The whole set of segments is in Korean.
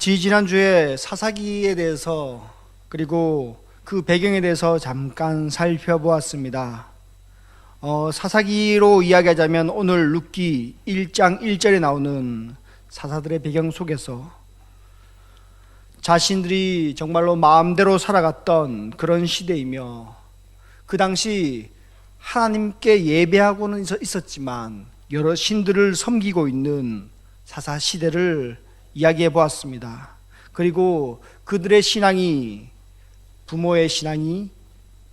지지난주에 사사기에 대해서 그리고 그 배경에 대해서 잠깐 살펴보았습니다. 사사기로 이야기하자면 오늘 룻기 1장 1절에 나오는 사사들의 배경 속에서 자신들이 정말로 마음대로 살아갔던 그런 시대이며, 그 당시 하나님께 예배하고는 있었지만 여러 신들을 섬기고 있는 사사 시대를 이야기해 보았습니다. 그리고 그들의 신앙이, 부모의 신앙이,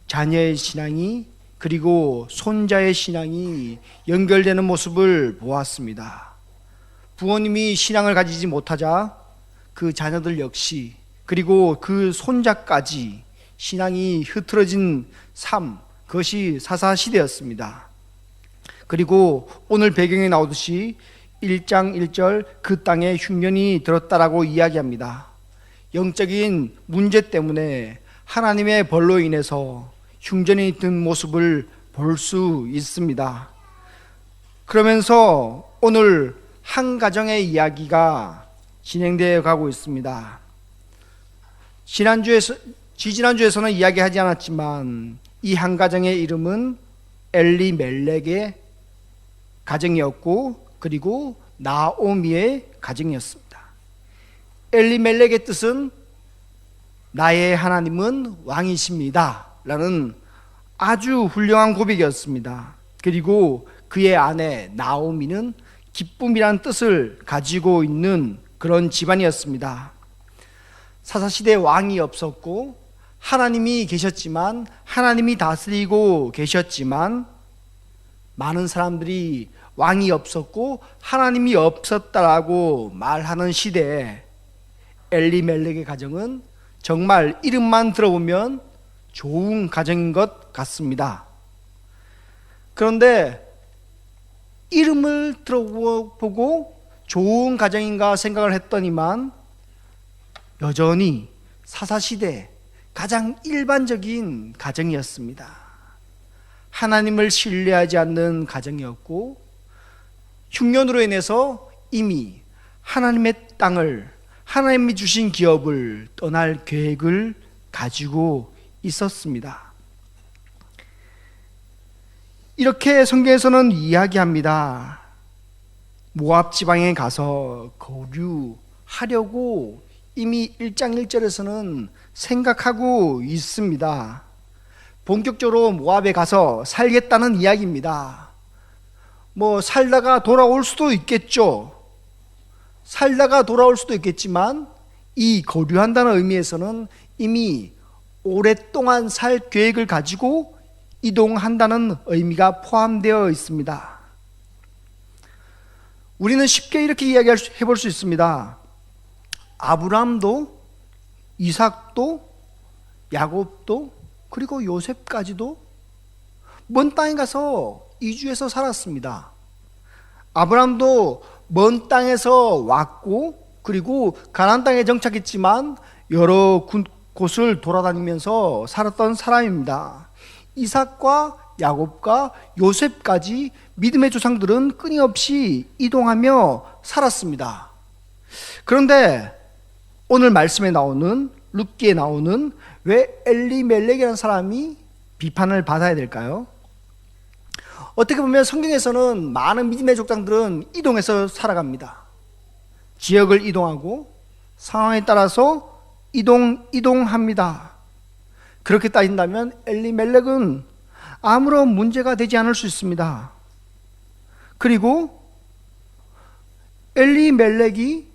자녀의 신앙이, 그리고 손자의 신앙이 연결되는 모습을 보았습니다. 부모님이 신앙을 가지지 못하자 그 자녀들 역시, 그리고 그 손자까지 신앙이 흐트러진 삶, 그것이 사사시대였습니다. 그리고 오늘 배경에 나오듯이 1장 1절 그 땅에 흉년이 들었다라고 이야기합니다. 영적인 문제 때문에 하나님의 벌로 인해서 흉년이 든 모습을 볼 수 있습니다. 그러면서 오늘 한 가정의 이야기가 진행되어 가고 있습니다. 지지난주에서는 이야기하지 않았지만 이 한 가정의 이름은 엘리멜렉의 가정이었고, 그리고 나오미의 가정이었습니다. 엘리멜렉의 뜻은 나의 하나님은 왕이십니다 라는 아주 훌륭한 고백이었습니다. 그리고 그의 아내 나오미는 기쁨이란 뜻을 가지고 있는 그런 집안이었습니다. 사사시대에 왕이 없었고 하나님이 계셨지만, 하나님이 다스리고 계셨지만 많은 사람들이 왕이 없었고 하나님이 없었다라고 말하는 시대에 엘리멜렉의 가정은 정말 이름만 들어보면 좋은 가정인 것 같습니다. 그런데 이름을 들어보고 좋은 가정인가 생각을 했더니만 여전히 사사시대 가장 일반적인 가정이었습니다. 하나님을 신뢰하지 않는 가정이었고, 흉년으로 인해서 이미 하나님의 땅을, 하나님이 주신 기업을 떠날 계획을 가지고 있었습니다. 이렇게 성경에서는 이야기합니다. 모압 지방에 가서 거류하려고 이미 1장 1절에서는 생각하고 있습니다. 본격적으로 모압에 가서 살겠다는 이야기입니다. 살다가 돌아올 수도 있겠죠. 살다가 돌아올 수도 있겠지만 이 거류한다는 의미에서는 이미 오랫동안 살 계획을 가지고 이동한다는 의미가 포함되어 있습니다. 우리는 쉽게 이렇게 이야기해 볼 수 있습니다. 아브라함도, 이삭도, 야곱도, 그리고 요셉까지도 먼 땅에 가서 이주해서 살았습니다. 아브라함도 먼 땅에서 왔고, 그리고 가나안 땅에 정착했지만 여러 곳을 돌아다니면서 살았던 사람입니다. 이삭과 야곱과 요셉까지 믿음의 조상들은 끊임없이 이동하며 살았습니다. 그런데 오늘 말씀에 나오는, 룻기에 나오는 왜 엘리멜렉이라는 사람이 비판을 받아야 될까요? 어떻게 보면 성경에서는 많은 믿음의 족장들은 이동해서 살아갑니다. 지역을 이동하고 상황에 따라서 이동합니다. 그렇게 따진다면 엘리멜렉은 아무런 문제가 되지 않을 수 있습니다. 그리고 엘리멜렉이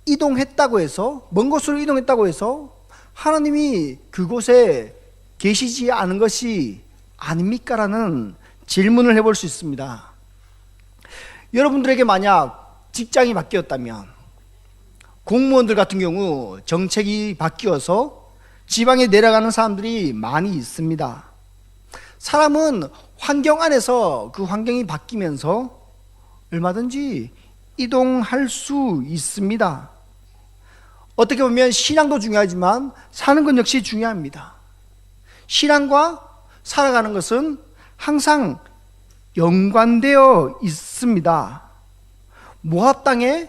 이동했다고 해서, 먼 곳으로 이동했다고 해서 하나님이 그곳에 계시지 않은 것이 아닙니까? 라는 질문을 해볼 수 있습니다. 여러분들에게 만약 직장이 바뀌었다면, 공무원들 같은 경우 정책이 바뀌어서 지방에 내려가는 사람들이 많이 있습니다. 사람은 환경 안에서 그 환경이 바뀌면서 얼마든지 이동할 수 있습니다. 어떻게 보면 신앙도 중요하지만 사는 것 역시 중요합니다. 신앙과 살아가는 것은 항상 연관되어 있습니다. 모압 땅에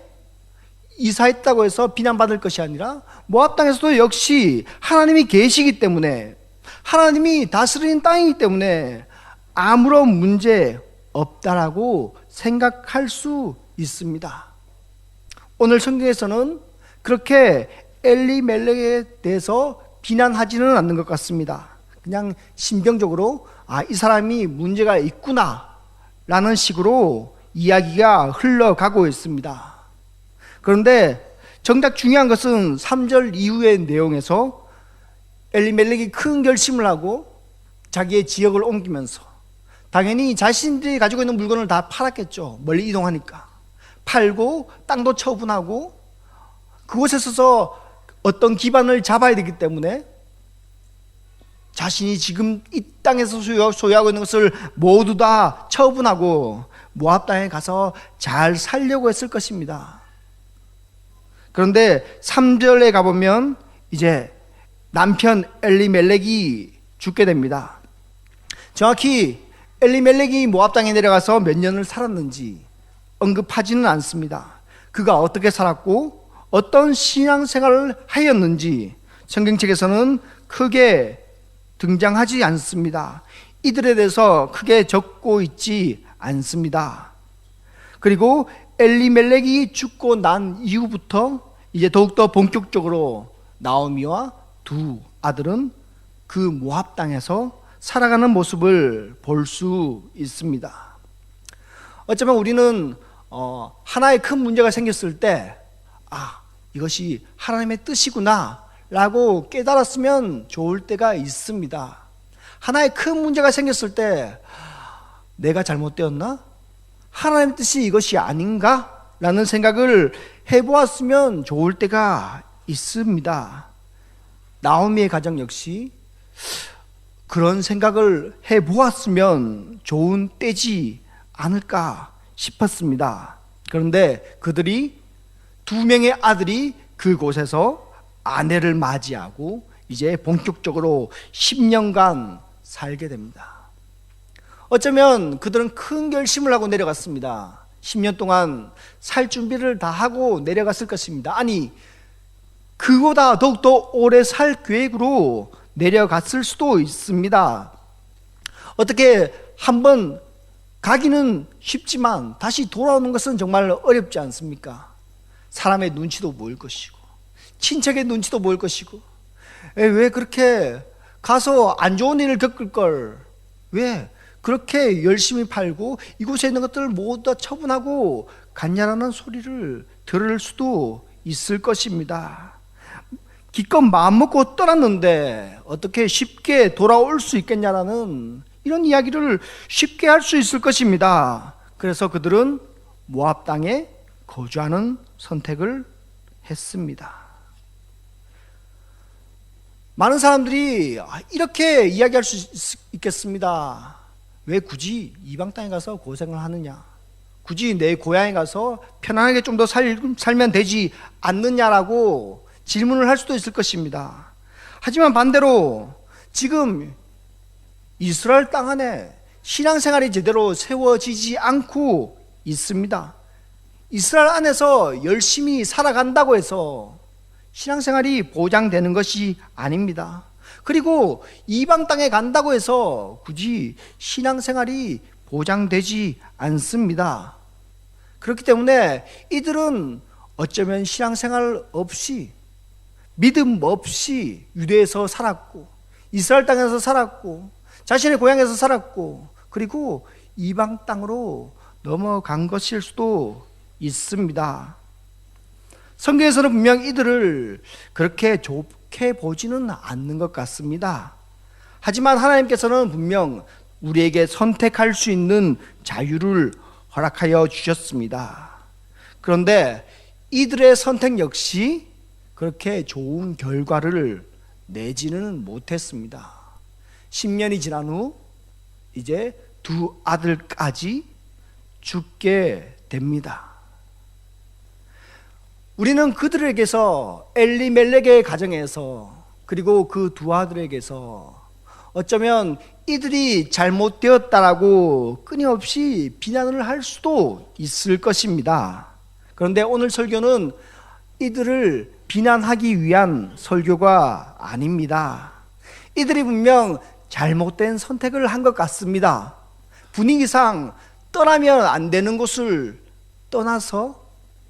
이사했다고 해서 비난받을 것이 아니라 모압 땅에서도 역시 하나님이 계시기 때문에, 하나님이 다스리는 땅이기 때문에 아무런 문제 없다라고 생각할 수 있습니다. 오늘 성경에서는 그렇게 엘리멜렉에 대해서 비난하지는 않는 것 같습니다. 그냥 심경적으로 이 사람이 문제가 있구나 라는 식으로 이야기가 흘러가고 있습니다. 그런데 정작 중요한 것은 3절 이후의 내용에서 엘리멜렉이 큰 결심을 하고 자기의 지역을 옮기면서, 당연히 자신들이 가지고 있는 물건을 다 팔았겠죠. 멀리 이동하니까. 팔고 땅도 처분하고 그곳에 서서 어떤 기반을 잡아야 되기 때문에 자신이 지금 이 땅에서 소유하고 있는 것을 모두 다 처분하고 모압 땅에 가서 잘 살려고 했을 것입니다. 그런데 3절에 가보면 이제 남편 엘리멜렉이 죽게 됩니다. 정확히 엘리멜렉이 모압 땅에 내려가서 몇 년을 살았는지 언급하지는 않습니다. 그가 어떻게 살았고 어떤 신앙생활을 하였는지 성경책에서는 크게 등장하지 않습니다. 이들에 대해서 크게 적고 있지 않습니다. 그리고 엘리멜렉이 죽고 난 이후부터 이제 더욱더 본격적으로 나오미와 두 아들은 그 모압 땅에서 살아가는 모습을 볼 수 있습니다. 어쩌면 우리는 하나의 큰 문제가 생겼을 때 이것이 하나님의 뜻이구나 라고 깨달았으면 좋을 때가 있습니다. 하나의 큰 문제가 생겼을 때 내가 잘못되었나? 하나님의 뜻이 이것이 아닌가? 라는 생각을 해보았으면 좋을 때가 있습니다. 나오미의 가정 역시 그런 생각을 해보았으면 좋은 때지 않을까 싶었습니다. 그런데 그들이 2명의 아들이 그곳에서 아내를 맞이하고 이제 본격적으로 10년간 살게 됩니다. 어쩌면 그들은 큰 결심을 하고 내려갔습니다. 10년 동안 살 준비를 다 하고 내려갔을 것입니다. 아니, 그보다 더욱더 오래 살 계획으로 내려갔을 수도 있습니다. 어떻게 한번 가기는 쉽지만 다시 돌아오는 것은 정말 어렵지 않습니까? 사람의 눈치도 보일 것이고 친척의 눈치도 보일 것이고 왜 그렇게 가서 안 좋은 일을 겪을 걸 왜 그렇게 열심히 팔고 이곳에 있는 것들을 모두 다 처분하고 갔냐라는 소리를 들을 수도 있을 것입니다. 기껏 마음먹고 떠났는데 어떻게 쉽게 돌아올 수 있겠냐라는 이런 이야기를 쉽게 할 수 있을 것입니다. 그래서 그들은 모압 땅에 거주하는 선택을 했습니다. 많은 사람들이 이렇게 이야기할 수 있겠습니다. 왜 굳이 이방 땅에 가서 고생을 하느냐? 굳이 내 고향에 가서 편안하게 좀 더 살면 되지 않느냐라고 질문을 할 수도 있을 것입니다. 하지만 반대로 지금 이스라엘 땅 안에 신앙생활이 제대로 세워지지 않고 있습니다. 이스라엘 안에서 열심히 살아간다고 해서 신앙생활이 보장되는 것이 아닙니다. 그리고 이방 땅에 간다고 해서 굳이 신앙생활이 보장되지 않습니다. 그렇기 때문에 이들은 어쩌면 신앙생활 없이 믿음 없이 유대에서 살았고 이스라엘 땅에서 살았고 자신의 고향에서 살았고 그리고 이방 땅으로 넘어간 것일 수도 있습니다. 성경에서는 분명 이들을 그렇게 좋게 보지는 않는 것 같습니다. 하지만 하나님께서는 분명 우리에게 선택할 수 있는 자유를 허락하여 주셨습니다. 그런데 이들의 선택 역시 그렇게 좋은 결과를 내지는 못했습니다. 10년이 지난 후 이제 두 아들까지 죽게 됩니다. 우리는 그들에게서 엘리멜렉의 가정에서 그리고 그 두 아들에게서 어쩌면 이들이 잘못되었다라고 끊임없이 비난을 할 수도 있을 것입니다. 그런데 오늘 설교는 이들을 비난하기 위한 설교가 아닙니다. 이들이 분명 잘못된 선택을 한 것 같습니다. 분위기상 떠나면 안 되는 곳을 떠나서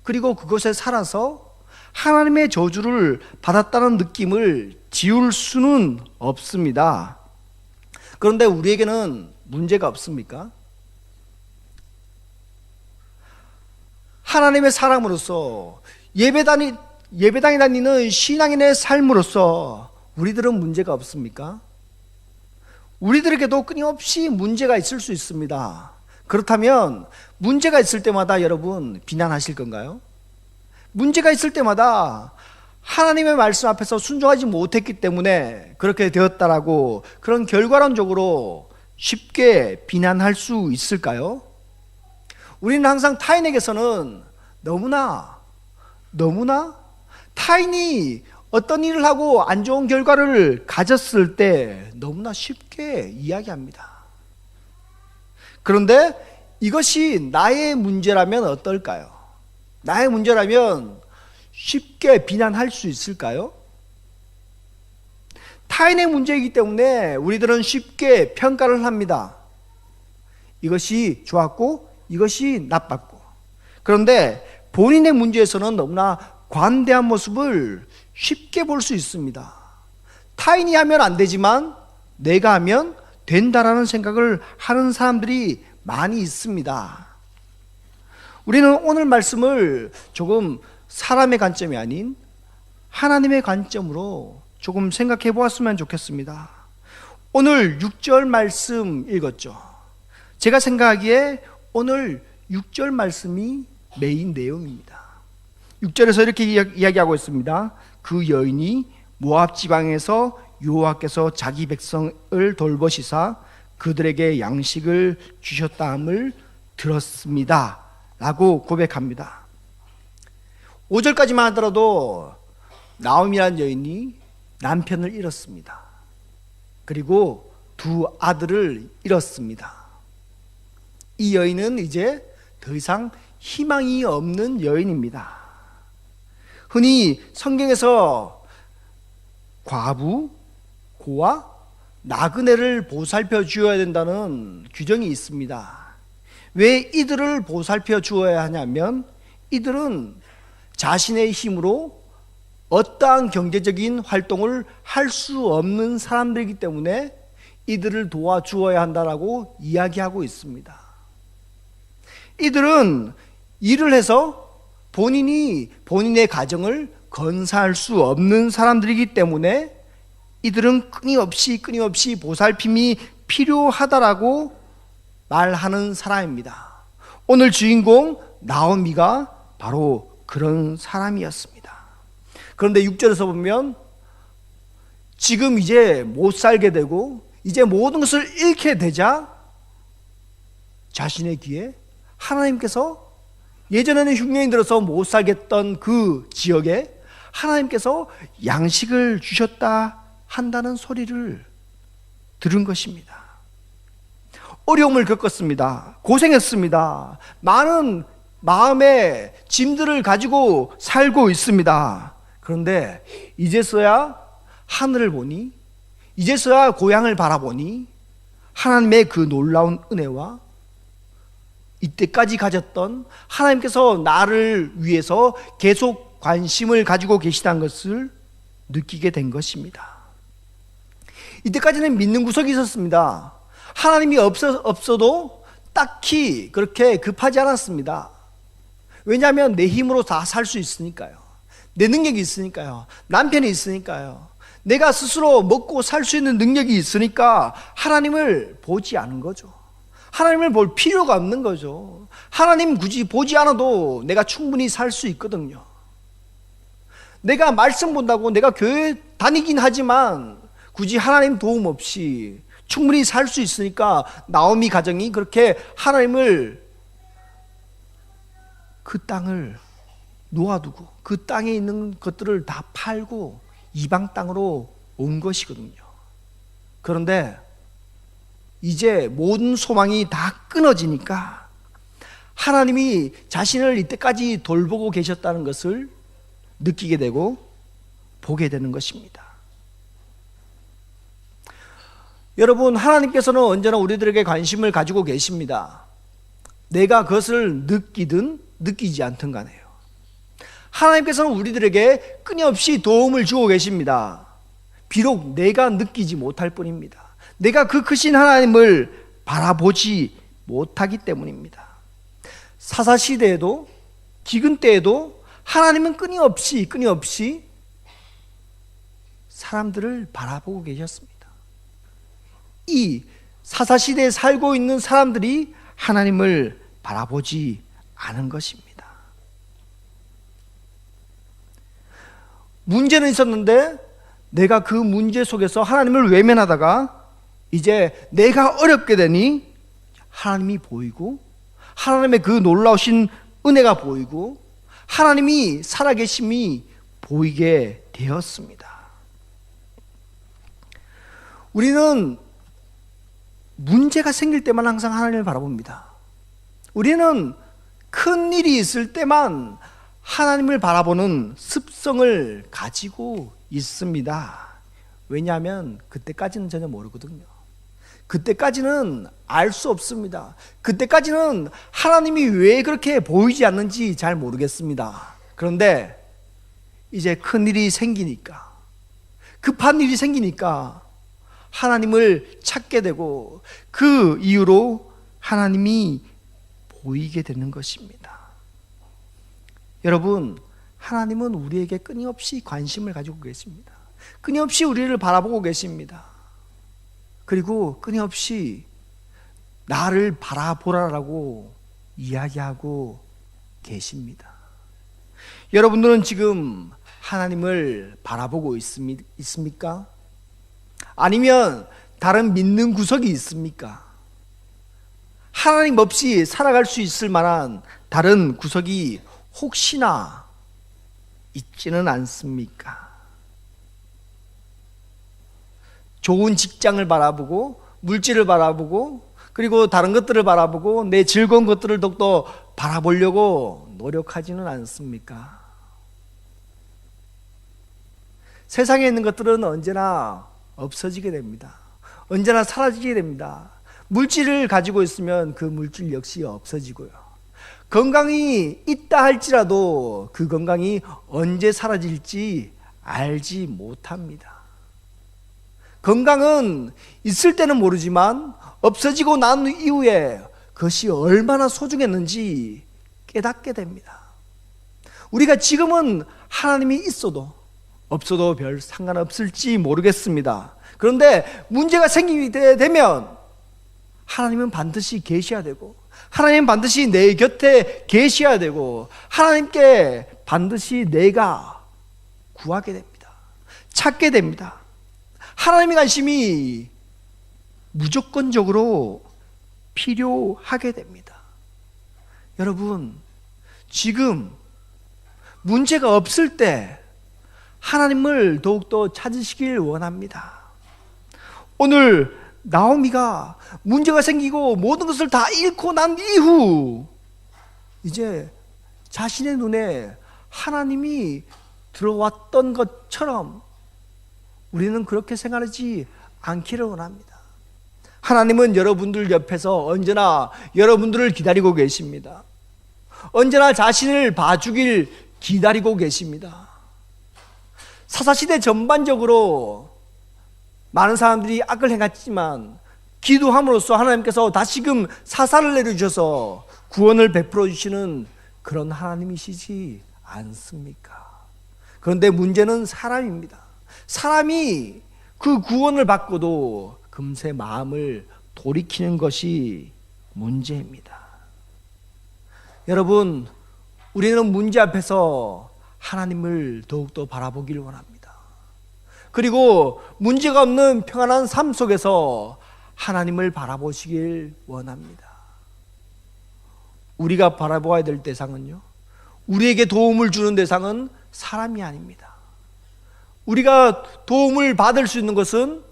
그리고 그곳에 살아서 하나님의 저주를 받았다는 느낌을 지울 수는 없습니다. 그런데 우리에게는 문제가 없습니까? 하나님의 사람으로서 예배당에 다니는 신앙인의 삶으로서 우리들은 문제가 없습니까? 우리들에게도 끊임없이 문제가 있을 수 있습니다. 그렇다면 문제가 있을 때마다 여러분 비난하실 건가요? 문제가 있을 때마다 하나님의 말씀 앞에서 순종하지 못했기 때문에 그렇게 되었다라고 그런 결과론적으로 쉽게 비난할 수 있을까요? 우리는 항상 타인에게서는 너무나 타인이 어떤 일을 하고 안 좋은 결과를 가졌을 때 너무나 쉽게 이야기합니다. 그런데 이것이 나의 문제라면 어떨까요? 나의 문제라면 쉽게 비난할 수 있을까요? 타인의 문제이기 때문에 우리들은 쉽게 평가를 합니다. 이것이 좋았고 이것이 나빴고. 그런데 본인의 문제에서는 너무나 관대한 모습을 쉽게 볼 수 있습니다. 타인이 하면 안 되지만 내가 하면 된다라는 생각을 하는 사람들이 많이 있습니다. 우리는 오늘 말씀을 조금 사람의 관점이 아닌 하나님의 관점으로 조금 생각해 보았으면 좋겠습니다. 오늘 6절 말씀 읽었죠. 제가 생각하기에 오늘 6절 말씀이 메인 내용입니다. 6절에서 이렇게 이야기하고 있습니다. 그 여인이 모압 지방에서 여호와께서 자기 백성을 돌보시사 그들에게 양식을 주셨다함을 들었습니다 라고 고백합니다. 5절까지만 하더라도 나오미라는 여인이 남편을 잃었습니다. 그리고 두 아들을 잃었습니다. 이 여인은 이제 더 이상 희망이 없는 여인입니다. 흔히 성경에서 과부, 고아, 나그네를 보살펴 주어야 된다는 규정이 있습니다. 왜 이들을 보살펴 주어야 하냐면 이들은 자신의 힘으로 어떠한 경제적인 활동을 할 수 없는 사람들이기 때문에 이들을 도와주어야 한다라고 이야기하고 있습니다. 이들은 일을 해서 본인의 가정을 건사할 수 없는 사람들이기 때문에 이들은 끊임없이 보살핌이 필요하다라고 말하는 사람입니다. 오늘 주인공 나오미가 바로 그런 사람이었습니다. 그런데 6절에서 보면 지금 이제 못 살게 되고 이제 모든 것을 잃게 되자 자신의 귀에 하나님께서 예전에는 흉년이 들어서 못 살겠던 그 지역에 하나님께서 양식을 주셨다 한다는 소리를 들은 것입니다. 어려움을 겪었습니다. 고생했습니다. 많은 마음의 짐들을 가지고 살고 있습니다. 그런데 이제서야 하늘을 보니, 이제서야 고향을 바라보니 하나님의 그 놀라운 은혜와 이때까지 가졌던 하나님께서 나를 위해서 계속 관심을 가지고 계시다는 것을 느끼게 된 것입니다. 이때까지는 믿는 구석이 있었습니다. 하나님이 없어도 딱히 그렇게 급하지 않았습니다. 왜냐하면 내 힘으로 다 살 수 있으니까요. 내 능력이 있으니까요. 남편이 있으니까요. 내가 스스로 먹고 살 수 있는 능력이 있으니까 하나님을 보지 않은 거죠. 하나님을 볼 필요가 없는 거죠. 하나님 굳이 보지 않아도 내가 충분히 살 수 있거든요. 내가 말씀 본다고 내가 교회 다니긴 하지만 굳이 하나님 도움 없이 충분히 살 수 있으니까 나오미 가정이 그렇게 하나님을 그 땅을 놓아두고 그 땅에 있는 것들을 다 팔고 이방 땅으로 온 것이거든요. 그런데 이제 모든 소망이 다 끊어지니까 하나님이 자신을 이때까지 돌보고 계셨다는 것을 느끼게 되고 보게 되는 것입니다. 여러분, 하나님께서는 언제나 우리들에게 관심을 가지고 계십니다. 내가 그것을 느끼든 느끼지 않든 간에요. 하나님께서는 우리들에게 끊임없이 도움을 주고 계십니다. 비록 내가 느끼지 못할 뿐입니다. 내가 그 크신 하나님을 바라보지 못하기 때문입니다. 사사시대에도 기근 때에도 하나님은 끊임없이 사람들을 바라보고 계셨습니다. 이 사사시대에 살고 있는 사람들이 하나님을 바라보지 않은 것입니다. 문제는 있었는데 내가 그 문제 속에서 하나님을 외면하다가 이제 내가 어렵게 되니 하나님이 보이고 하나님의 그 놀라우신 은혜가 보이고 하나님이 살아계심이 보이게 되었습니다. 우리는 문제가 생길 때만 항상 하나님을 바라봅니다. 우리는 큰 일이 있을 때만 하나님을 바라보는 습성을 가지고 있습니다. 왜냐하면 그때까지는 전혀 모르거든요. 그때까지는 알 수 없습니다. 그때까지는 하나님이 왜 그렇게 보이지 않는지 잘 모르겠습니다. 그런데 이제 큰 일이 생기니까, 급한 일이 생기니까 하나님을 찾게 되고 그 이유로 하나님이 보이게 되는 것입니다. 여러분, 하나님은 우리에게 끊임없이 관심을 가지고 계십니다. 끊임없이 우리를 바라보고 계십니다. 그리고 끊임없이 나를 바라보라라고 이야기하고 계십니다. 여러분들은 지금 하나님을 바라보고 있습니까? 아니면 다른 믿는 구석이 있습니까? 하나님 없이 살아갈 수 있을 만한 다른 구석이 혹시나 있지는 않습니까? 좋은 직장을 바라보고 물질을 바라보고 그리고 다른 것들을 바라보고 내 즐거운 것들을 더욱더 바라보려고 노력하지는 않습니까? 세상에 있는 것들은 언제나 없어지게 됩니다. 언제나 사라지게 됩니다. 물질을 가지고 있으면 그 물질 역시 없어지고요. 건강이 있다 할지라도 그 건강이 언제 사라질지 알지 못합니다. 건강은 있을 때는 모르지만 없어지고 난 이후에 그것이 얼마나 소중했는지 깨닫게 됩니다. 우리가 지금은 하나님이 있어도 없어도 별 상관없을지 모르겠습니다. 그런데 문제가 생기게 되면 하나님은 반드시 계셔야 되고 하나님은 반드시 내 곁에 계셔야 되고 하나님께 반드시 내가 구하게 됩니다. 찾게 됩니다. 하나님의 관심이 무조건적으로 필요하게 됩니다. 여러분, 지금 문제가 없을 때 하나님을 더욱더 찾으시길 원합니다. 오늘 나오미가 문제가 생기고 모든 것을 다 잃고 난 이후 이제 자신의 눈에 하나님이 들어왔던 것처럼 우리는 그렇게 생각하지 않기를 원합니다. 하나님은 여러분들 옆에서 언제나 여러분들을 기다리고 계십니다. 언제나 자신을 봐주길 기다리고 계십니다. 사사시대 전반적으로 많은 사람들이 악을 행했지만 기도함으로써 하나님께서 다시금 사사를 내려주셔서 구원을 베풀어 주시는 그런 하나님이시지 않습니까? 그런데 문제는 사람입니다. 사람이 그 구원을 받고도 금세 마음을 돌이키는 것이 문제입니다. 여러분, 우리는 문제 앞에서 하나님을 더욱더 바라보길 원합니다. 그리고 문제가 없는 평안한 삶 속에서 하나님을 바라보시길 원합니다. 우리가 바라보아야 될 대상은요, 우리에게 도움을 주는 대상은 사람이 아닙니다. 우리가 도움을 받을 수 있는 것은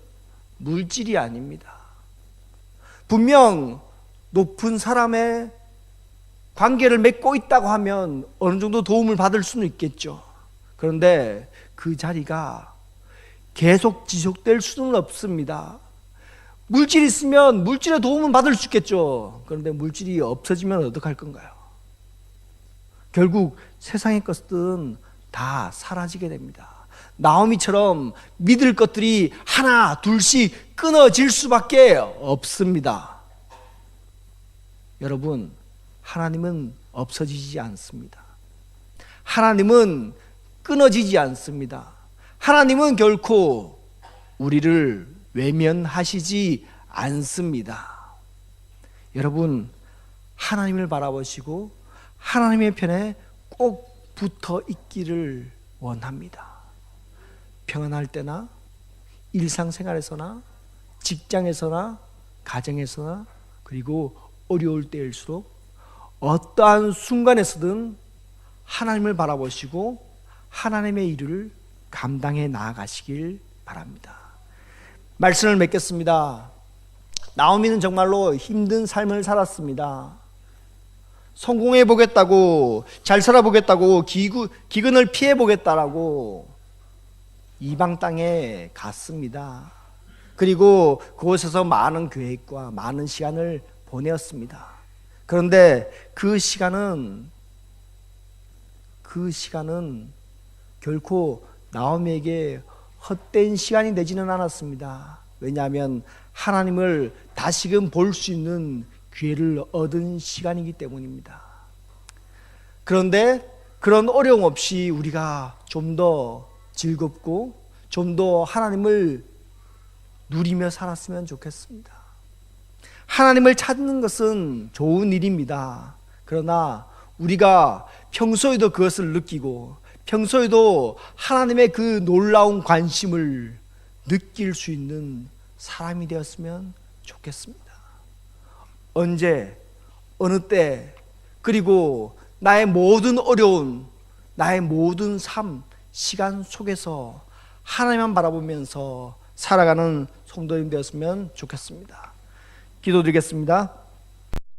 물질이 아닙니다. 분명 높은 사람의 관계를 맺고 있다고 하면 어느 정도 도움을 받을 수는 있겠죠. 그런데 그 자리가 계속 지속될 수는 없습니다. 물질이 있으면 물질의 도움은 받을 수 있겠죠. 그런데 물질이 없어지면 어떡할 건가요? 결국 세상의 것들은 다 사라지게 됩니다. 나오미처럼 믿을 것들이 하나 둘씩 끊어질 수밖에 없습니다. 여러분, 하나님은 없어지지 않습니다. 하나님은 끊어지지 않습니다. 하나님은 결코 우리를 외면하시지 않습니다. 여러분, 하나님을 바라보시고 하나님의 편에 꼭 붙어 있기를 원합니다. 평안할 때나 일상생활에서나 직장에서나 가정에서나 그리고 어려울 때일수록 어떠한 순간에서든 하나님을 바라보시고 하나님의 일을 감당해 나아가시길 바랍니다. 말씀을 맺겠습니다. 나오미는 정말로 힘든 삶을 살았습니다. 성공해 보겠다고, 잘 살아보겠다고, 기근을 피해 보겠다라고 이방 땅에 갔습니다. 그리고 그곳에서 많은 계획과 많은 시간을 보내었습니다. 그런데 그 시간은 결코 나오미에게 헛된 시간이 되지는 않았습니다. 왜냐하면 하나님을 다시금 볼 수 있는 기회를 얻은 시간이기 때문입니다. 그런데 그런 어려움 없이 우리가 좀 더 즐겁고 좀 더 하나님을 누리며 살았으면 좋겠습니다. 하나님을 찾는 것은 좋은 일입니다. 그러나 우리가 평소에도 그것을 느끼고 평소에도 하나님의 그 놀라운 관심을 느낄 수 있는 사람이 되었으면 좋겠습니다. 언제, 어느 때, 그리고 나의 모든 어려움, 나의 모든 삶, 시간 속에서 하나님만 바라보면서 살아가는 성도님 되었으면 좋겠습니다. 기도드리겠습니다.